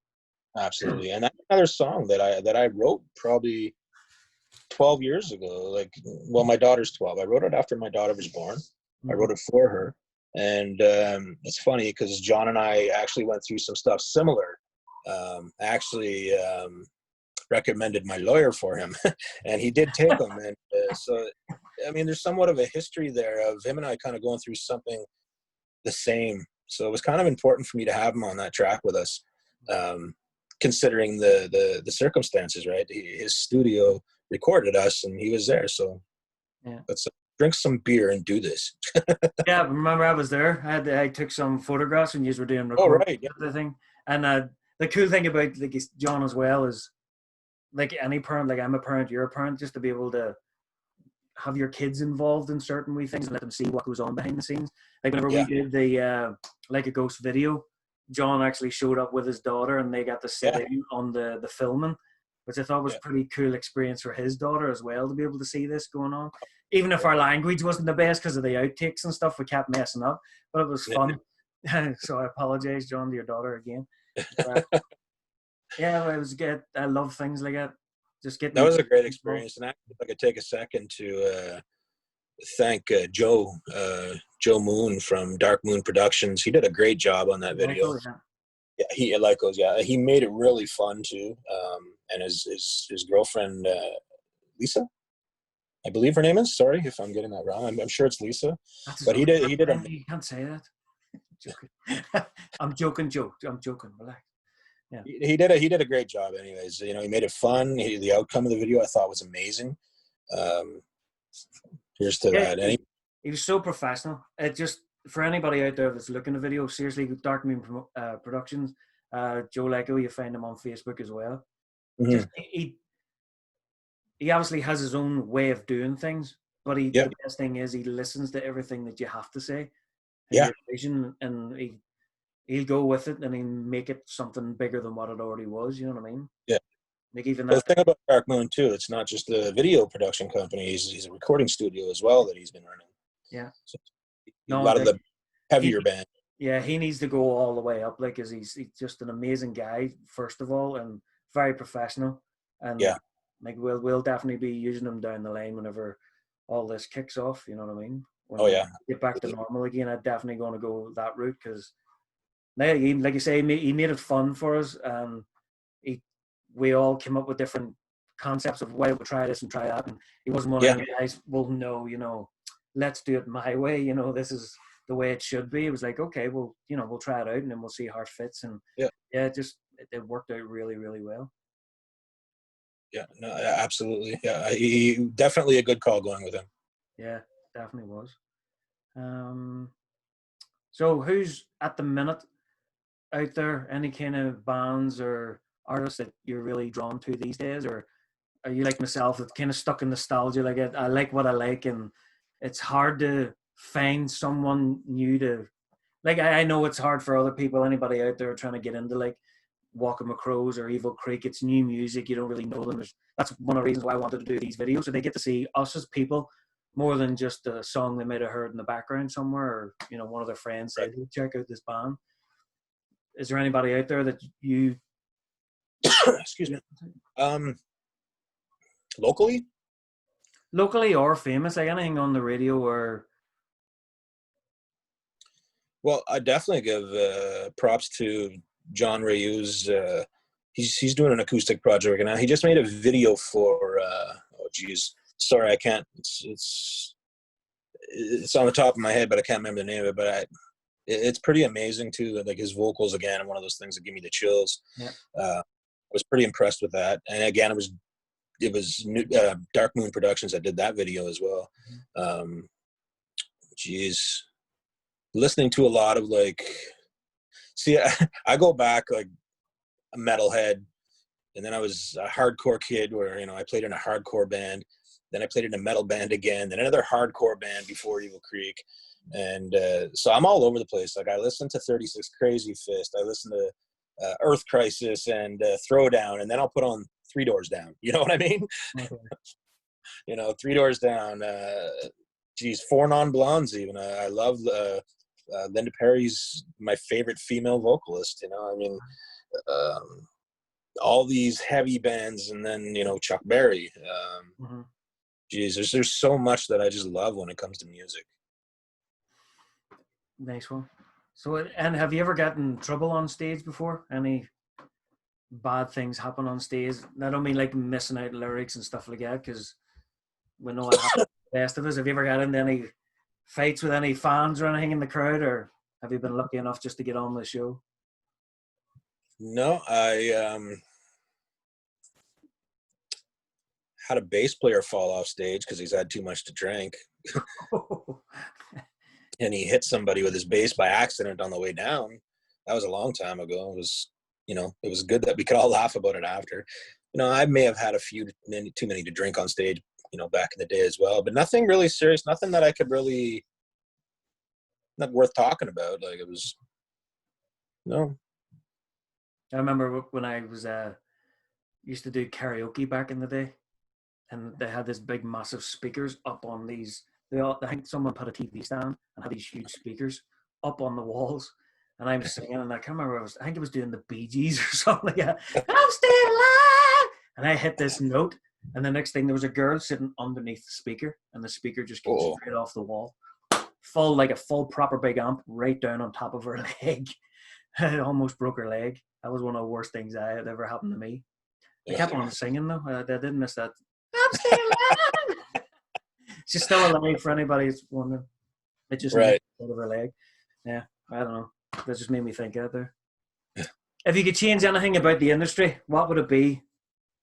Absolutely. And that's another song that I wrote probably 12 years ago. Like, well, my daughter's 12. I wrote it after my daughter was born. Mm-hmm. I wrote it for her. And it's funny because John and I actually went through some stuff similar. Recommended my lawyer for him, and he did take him. And so, I mean, there's somewhat of a history there of him and I kind of going through something the same. So it was kind of important for me to have him on that track with us, considering the circumstances, right? His studio recorded us, and he was there. So let's drink some beer and do this. Yeah, remember I was there. I took some photographs when you were doing recording. Oh, right, yeah. The thing. And the cool thing about, like, John as well is, like any parent, like I'm a parent, you're a parent, just to be able to have your kids involved in certain wee things and let them see what goes on behind the scenes. Like whenever we did the Like a Ghost video, John actually showed up with his daughter and they got to sit in on the filming, which I thought was a pretty cool experience for his daughter as well, to be able to see this going on. Even if our language wasn't the best because of the outtakes and stuff, we kept messing up, but it was fun. So I apologize, John, to your daughter again. Yeah, it was good. I love things like that. Just getting that was a great experience, and actually, if I could take a second to thank Joe Moon from Dark Moon Productions. He did a great job on that video. Yeah. Yeah, he Lycos, yeah. He made it really fun too. And his girlfriend Lisa, I believe her name is. Sorry if I'm getting that wrong. I'm sure it's Lisa. That's But he did a you can't say that. I'm joking. I'm joking. Relax. Yeah. He did a great job. Anyways, you know, he made it fun. The outcome of the video I thought was amazing. Here's to Yeah, that. he was so professional. It just, for anybody out there that's looking at the video, seriously, Dark Moon Productions, Joe Lego, you find him on Facebook as well. Mm-hmm. Just he obviously has his own way of doing things, but the best thing is he listens to everything that you have to say. Yeah. Vision, and he'll go with it and he'll make it something bigger than what it already was. You know what I mean? Yeah. Like even The thing about Dark Moon too, it's not just a video production company. He's a recording studio as well that he's been running. Yeah. So a lot of the heavier band. Yeah, he needs to go all the way up. Like, cause he's just an amazing guy, first of all, and very professional. And like we'll definitely be using him down the line whenever all this kicks off. You know what I mean? When we get back to normal again, I'm definitely going to go that route because now, like you say, he made it fun for us. We all came up with different concepts of why we try this and try that, and he wasn't one of the guys. Well, no, you know, let's do it my way. You know, this is the way it should be. It was like, okay, well, you know, we'll try it out and then we'll see how it fits. And it worked out really, really well. Yeah, no, absolutely. Yeah, he definitely a good call going with him. Yeah, definitely was. So who's at the minute out there? Any kind of bands or artists that you're really drawn to these days, or are you like myself that's kind of stuck in nostalgia? Like I like what I like, and it's hard to find someone new to like. I know it's hard for other people. Anybody out there trying to get into like Walking McCrows or Evil Creek, it's new music. You don't really know them. That's one of the reasons why I wanted to do these videos, so they get to see us as people more than just a song they might have heard in the background somewhere, or you know, one of their friends said, hey, check out this band. Is there anybody out there that you excuse me, locally or famous, like anything on the radio or? Well, I definitely give props to John Rayu's. He's doing an acoustic project right now. He just made a video for sorry, I can't, it's on the top of my head, but I can't remember the name of it, but it's pretty amazing too. Like his vocals, again, one of those things that give me the chills. I was pretty impressed with that. And again, it was Dark Moon Productions that did that video as well. Listening to a lot of like, see, I go back like a metalhead, and then I was a hardcore kid where, you know, I played in a hardcore band, then I played in a metal band again, then another hardcore band before Evil Creek. And so I'm all over the place. Like I listen to 36 Crazy Fist, I listen to Earth Crisis and Throwdown, and then I'll put on Three Doors Down. You know what I mean? Okay. You know, Three Doors Down, Four Non Blondes even. I love Linda Perry's my favorite female vocalist. You know, I mean, all these heavy bands, and then, you know, Chuck Berry. There's so much that I just love when it comes to music. Nice one. So, and have you ever gotten in trouble on stage before? Any bad things happen on stage? I don't mean like missing out lyrics and stuff like that, because we know what happens to the best of us. Have you ever got into any fights with any fans or anything in the crowd, or have you been lucky enough just to get on the show? No, I had a bass player fall off stage because he's had too much to drink. And he hit somebody with his bass by accident on the way down. That was a long time ago. It was, you know, it was good that we could all laugh about it after. You know, I may have had too many to drink on stage, you know, back in the day as well, but nothing really serious, nothing that I could really, not worth talking about. Like it was, no. I remember when I was used to do karaoke back in the day, and they had this big massive speakers up on these. I think someone put a TV stand and had these huge speakers up on the walls, and I was singing, and I can't remember. I think it was doing the Bee Gees or something like that. I'm still alive, and I hit this note, and the next thing there was a girl sitting underneath the speaker, and the speaker just came straight off the wall, like a full proper big amp, right down on top of her leg. It almost broke her leg. That was one of the worst things that had ever happened to me. I kept on singing though. I didn't miss that. I'm still alive. She's still alive for anybody who's wondering. It just out of her leg. Yeah, I don't know. That just made me think out there. If you could change anything about the industry, what would it be?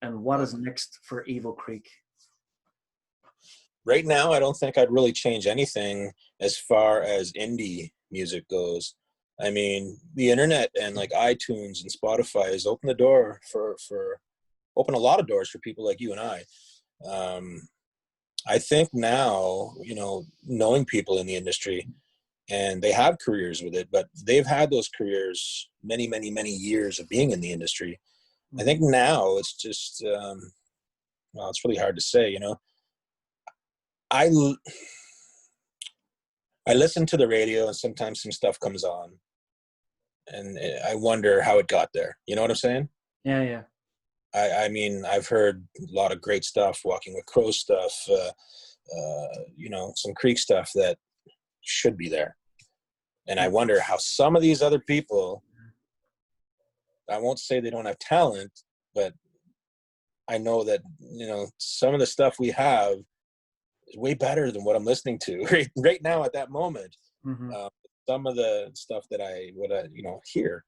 And what is next for Evil Creek? Right now, I don't think I'd really change anything as far as indie music goes. I mean, the internet and like iTunes and Spotify has opened the door open a lot of doors for people like you and I. I think now, you know, knowing people in the industry, and they have careers with it, but they've had those careers many, many, many years of being in the industry. I think now it's just, well, it's really hard to say, you know. I listen to the radio and sometimes some stuff comes on and I wonder how it got there. You know what I'm saying? Yeah, yeah. I mean, I've heard a lot of great stuff, Walking with Crow stuff, you know, some Creek stuff that should be there. And I wonder how some of these other people, I won't say they don't have talent, but I know that, you know, some of the stuff we have is way better than what I'm listening to right now at that moment. Mm-hmm. Some of the stuff that I would, you know, hear,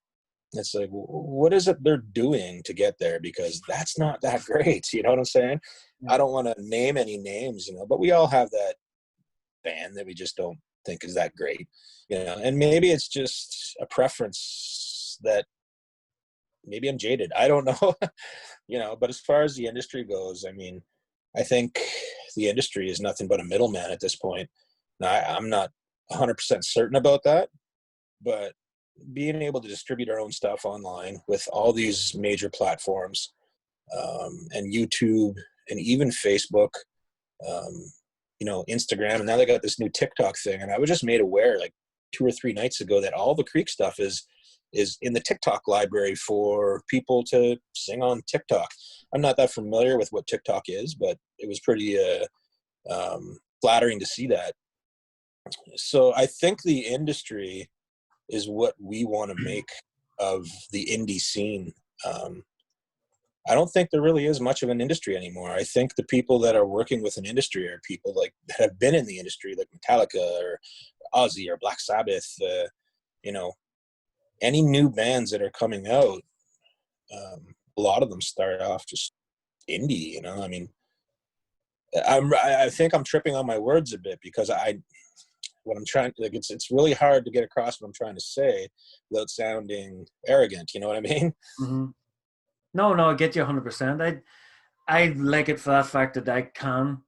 it's like, what is it they're doing to get there? Because that's not that great. You know what I'm saying? Yeah. I don't want to name any names, you know, but we all have that band that we just don't think is that great, you know, and maybe it's just a preference that maybe I'm jaded. I don't know, you know, but as far as the industry goes, I mean, I think the industry is nothing but a middleman at this point. Now, I'm not 100% certain about that, but being able to distribute our own stuff online with all these major platforms, and YouTube and even Facebook, you know, Instagram, and now they got this new TikTok thing. And I was just made aware like 2 or 3 nights ago that all the Creek stuff is in the TikTok library for people to sing on TikTok. I'm not that familiar with what TikTok is, but it was pretty flattering to see that. So I think the industry is what we want to make of the indie scene. I don't think there really is much of an industry anymore. I think the people that are working with an industry are people like that have been in the industry, like Metallica or Ozzy or Black Sabbath. You know, any new bands that are coming out, a lot of them start off just indie. You know, I mean, I think I'm tripping on my words a bit because what I'm trying, like, it's really hard to get across what I'm trying to say without sounding arrogant. You know what I mean? Mm-hmm. No, I get you 100%. I like it for that fact that I can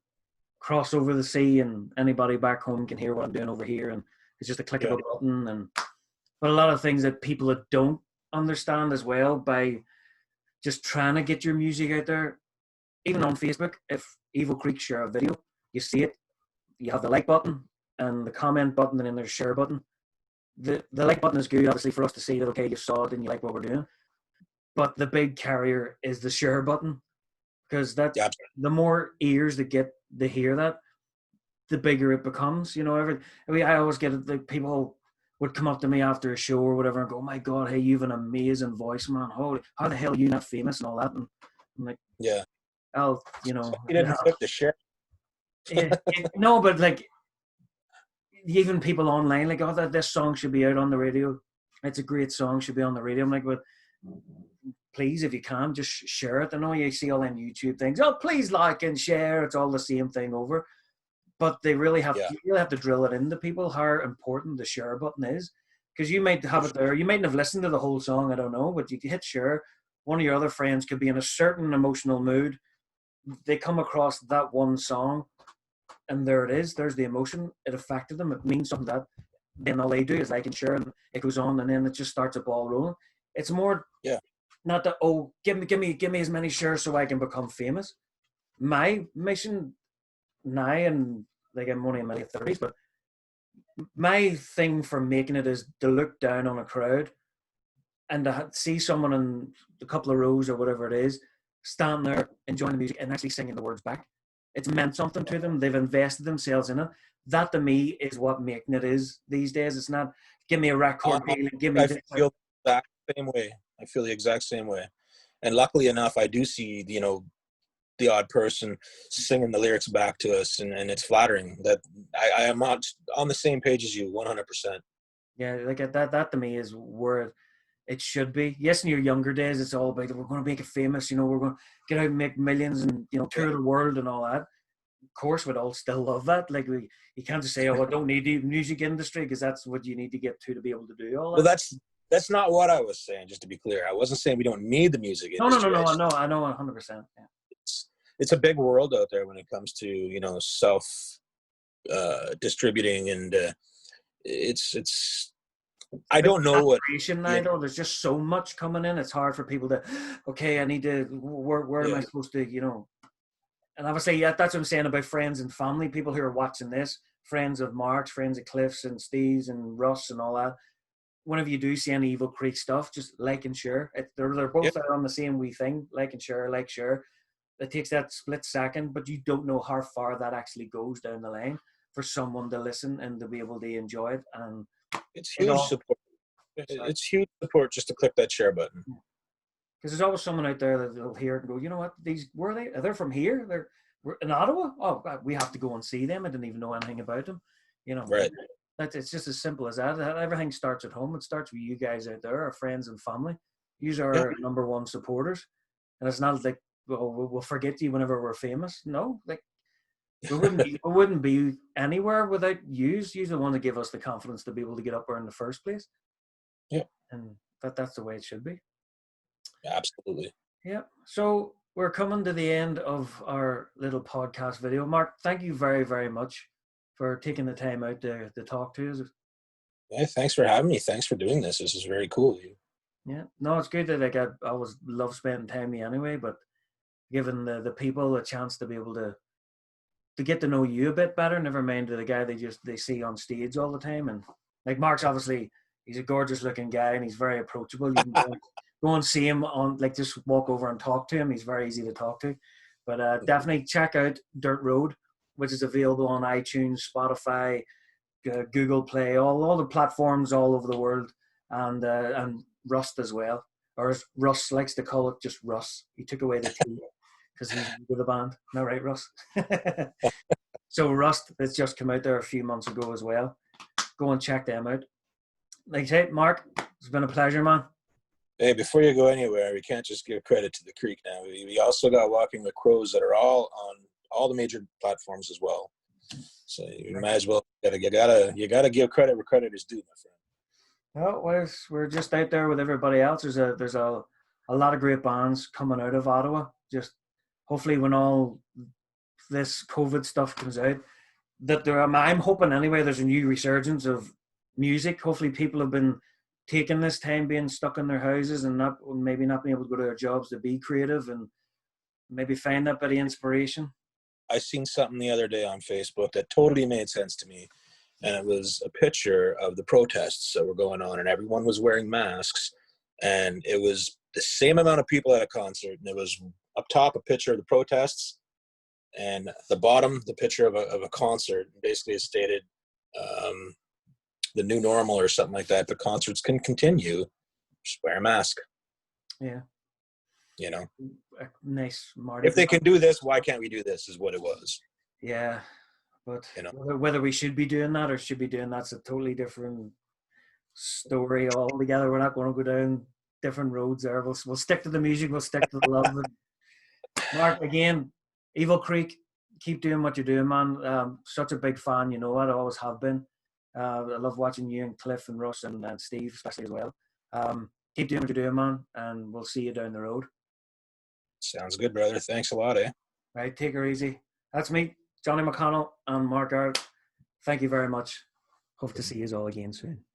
cross over the sea and anybody back home can hear what I'm doing over here, and it's just a click of a button. But a lot of things that people that don't understand as well, by just trying to get your music out there, even on Facebook, if Evil Creek share a video, you see it, you have the like button and the comment button, and then there's share button. The like button is good, obviously, for us to see that, okay, you saw it and you like what we're doing. But the big carrier is the share button, because that's the more ears that get to hear that, the bigger it becomes. You know, I always get it, like, people would come up to me after a show or whatever and go, "Oh my God, hey, you've an amazing voice, man. Holy, how the hell are you not famous?" and all that. And I'm like, yeah, "Oh, you know, you didn't click the share." No, but like, even people online, like, "Oh, this song should be out on the radio. It's a great song, should be on the radio." I'm like, "But please, if you can, just share it." I know you see all them YouTube things. Oh, please like and share. It's all the same thing over. But they really have to drill it into people how important the share button is. Because you might have it there. You mightn't have listened to the whole song, I don't know, but you hit share. One of your other friends could be in a certain emotional mood. They come across that one song, and there it is. There's the emotion. It affected them. It means something that then all they do is like and share, and it goes on, and then it just starts a ball rolling. It's more not that, oh, give me as many shares so I can become famous. My mission now, and like, I'm only in my late 30s, but my thing for making it is to look down on a crowd and to see someone in a couple of rows or whatever it is standing there enjoying the music and actually singing the words back. It's meant something to them. They've invested themselves in it. That to me is what making it is these days. It's not give me a record deal and give me. I feel the exact same way. I feel the exact same way. And luckily enough, I do see, the odd person singing the lyrics back to us, and it's flattering that I am on the same page as you 100%. Yeah, like that to me is where it should be. Yes, in your younger days, it's all about we're going to make it famous. We're going to get out and make millions and tour the world and all that. Of course, we'd all still love that. Like you can't just say, "Oh, I don't need the music industry," because that's what you need to get to be able to do all that. Well, that's not what I was saying. Just to be clear, I wasn't saying we don't need the music industry. No. I know 100%. Yeah. It's a big world out there when it comes to self distributing, and it's I don't know what now. There's just so much coming in. It's hard for people to. Okay, I need to. Where am I supposed to? And obviously, yeah, that's what I'm saying about friends and family. People who are watching this, friends of Mark's, friends of Cliff's and Steve's and Russ and all that. Whenever you do see any Evil Creek stuff, just like and share. They're both out on the same wee thing. Like and share, like share. It takes that split second, but you don't know how far that actually goes down the line for someone to listen and to be able to enjoy it. And it's huge support. It's huge support just to click that share button. Because there's always someone out there that'll hear it and go, you know what? Where are they? They're from here. We're in Ottawa. Oh, God, we have to go and see them. I didn't even know anything about them. Right. It's just as simple as that. Everything starts at home. It starts with you guys out there, our friends and family. You are our number one supporters, and it's not like we'll forget you whenever we're famous. No, like we wouldn't be anywhere without you. You're the one that give us the confidence to be able to get up there in the first place. Yeah, and that's the way it should be. Absolutely. Yeah. So we're coming to the end of our little podcast video. Mark, thank you very, very much for taking the time out to talk to us. Yeah, thanks for having me. Thanks for doing this. This is very cool. Yeah. No, it's good that I always love spending time with you anyway, but giving the people a chance to be able to get to know you a bit better, never mind the guy they see on stage all the time. And like Mark's obviously, he's a gorgeous looking guy and he's very approachable. You can go and see him on, like, just walk over and talk to him. He's very easy to talk to. But definitely check out Dirt Road, which is available on iTunes, Spotify, Google Play, all the platforms all over the world, and Rust as well. Or as Russ likes to call it, just Russ. He took away the T because he's with the band. No, right, Russ? So Rust, it's just come out there a few months ago as well. Go and check them out. Like I said, Mark, it's been a pleasure, man. Hey, before you go anywhere, we can't just give credit to the Creek now. We also got Walking with Crows that are all on all the major platforms as well. So you might as well you gotta give credit where credit is due, my friend. Well, we're just out there with everybody else. There's a lot of great bands coming out of Ottawa. Just hopefully when all this COVID stuff comes out, that I'm hoping anyway. There's a new resurgence of music. Hopefully people have been taking this time being stuck in their houses and maybe not being able to go to their jobs to be creative and maybe find that bit of inspiration. I seen something the other day on Facebook that totally made sense to me. And it was a picture of the protests that were going on and everyone was wearing masks. And it was the same amount of people at a concert. And it was up top, a picture of the protests. And at the bottom, the picture of a concert. Basically, it stated the new normal or something like that. The concerts can continue. Just wear a mask. Yeah. Nice, Marty. If they can do this, why can't we do this? Is what it was. Yeah, but whether we should be doing that or should be doing that's a totally different story altogether. We're not going to go down different roads there. We'll stick to the music. We'll stick to the love. Mark, again, Evil Creek, keep doing what you're doing, man. Such a big fan, I always have been. I love watching you and Cliff and Russ and Steve, especially as well. Keep doing what you're doing, man, and we'll see you down the road. Sounds good, brother. Thanks a lot, eh? Right, take her easy. That's me, Johnny McConnell and Mark Garrod. Thank you very much. Hope to see you all again soon.